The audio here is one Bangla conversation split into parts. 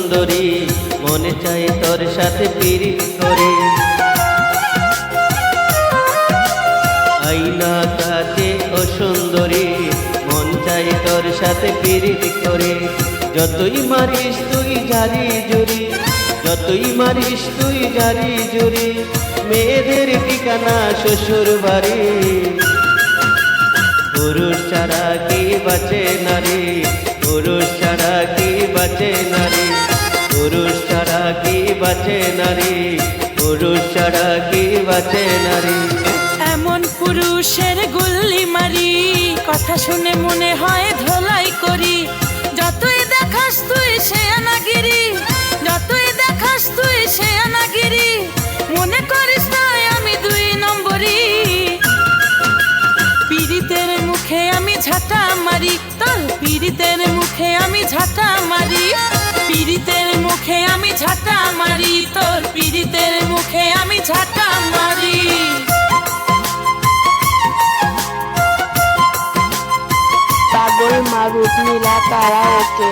সুন্দরী, মনে চাই তোর সাথে পিরিত করে। আইনা কাছে ও সুন্দরী, মন চাই তোর সাথে পিরিত করে। যতই মারিস তুই ঝাড়ি ঝুরি, যতই মারিস তুই ঝাড়ি ঝুরি, মেয়েদের ঠিকানা শ্বশুর বাড়ি। পুরুষ ছাড়া কি বাঁচে নারী, পুরুষ ছাড়া কি বাঁচে নারী, পুরুষ ছাড়া কি বাঁচে নারী, পুরুষ ছাড়া কি বাঁচে নারী। এমন পুরুষের গুল্লি মারি, কথা শুনে মনে হয় ধোলাই করি। যতই দেখাস তুই সে আনাগিরি, যতই দেখাস তুই সে আনাগিরি, মনে করিস না আমি 2 নম্বরি। পীড়িতের মুখে আমি ঝাঁটা মারি, তোর পীড়িতের মুখে আমি ঝাঁটা মারি, পীড়িতের মুখে আমি ঝাঁটা মারি, তোর পীড়িতের মুখে আমি ঝাঁটা মারি। পাগল মারুত নীলা কারাওকে।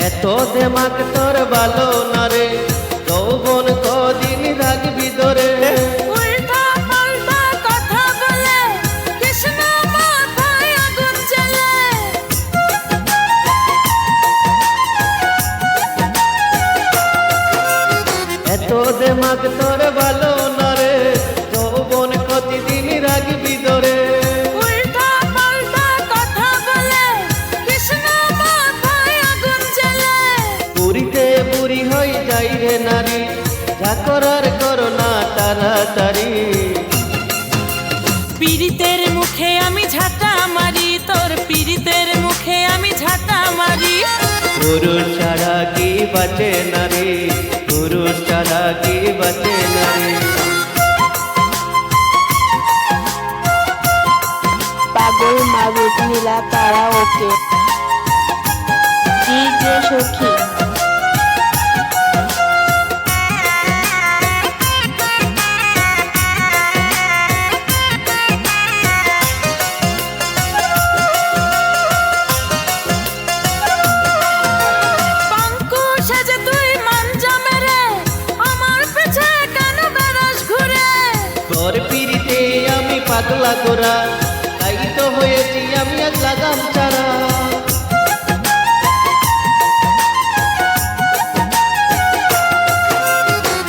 এত দেমাক তোর ভালো না রে, যৌবন কদিন রাখবি ধরে। উল্টা পাল্টা কথা বলে কৃষ্ণ মাথায় আগুন জ্বলে। এত দেমাক তোর ভালো না রে, যৌবন কতদিন রাখবি ধরে। উল্টা পাল্টা কথা বলে কৃষ্ণ মাথায় আগুন জ্বলে। পুরীতে বুড়ি হয়ে যাই রে নারী, যা করার করো না তাড়াতাড়ি। পীড়িতের মুখে আমি ঝাঁটা মারি, তোর পীড়িতের মুখে আমি ঝাঁটা মারি। পুরুষ ছাড়া কি বাঁচে নারী, পুরুষ ছাড়া কি বাঁচে নারী। পাগল মারুত নীলা কারাওকে। ডিজে সখী। পাঙ্কু সেজে তুই মাঞ্জা মেরে আমার পেছে কেন বেড়াস ঘুরে। তোর পিড়িতে আমি পাগলা গোরা, তাই তো হয়েছি আমি এক লাগাম ছাড়া।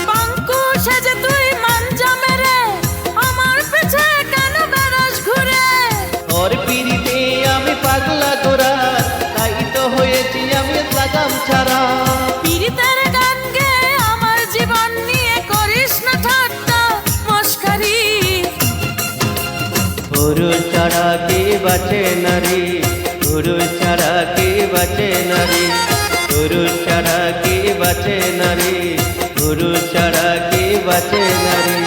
পাঙ্কু সেজে তুই মাঞ্জা মেরে আমার পেছে কেন বেড়াস ঘুরে। তোর পিড়িতে আমি পাগলা গোরা, তাই তো হয়েছি আমি এক লাগাম ছাড়া। পীড়িতের গান গেয়ে আমার জীবন নিয়ে করিস না ঠাট্টা মস্কারি। পুরুষ ছাড়া কি বাঁচে নারী, পুরুষ ছাড়া কি বাঁচে নারী, পুরুষ ছাড়া কি বাঁচে নারী, পুরুষ ছাড়া কি বাঁচে নারী।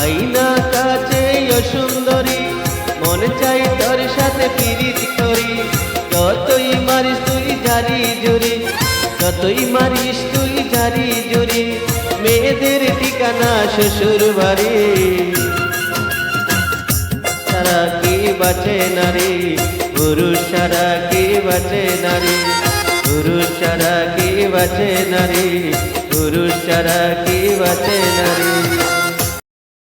আইনা কাছে ও সুন্দরী, মন চাই তোর সাথে পিরিত করি। যতই মারিস তুই ঝাড়ি ঝুরি, যতই মারিস তুই ঝাড়ি ঝুরি, মেয়েদের ঠিকানা শ্বশুর বাড়ি। ছাড়া কি বাঁচে নারী, পুরুষ ছাড়া কি বাঁচে নারী, পুরুষ ছাড়া কি বাঁচে নারী, পুরুষ ছাড়া কি বাঁচে নারী।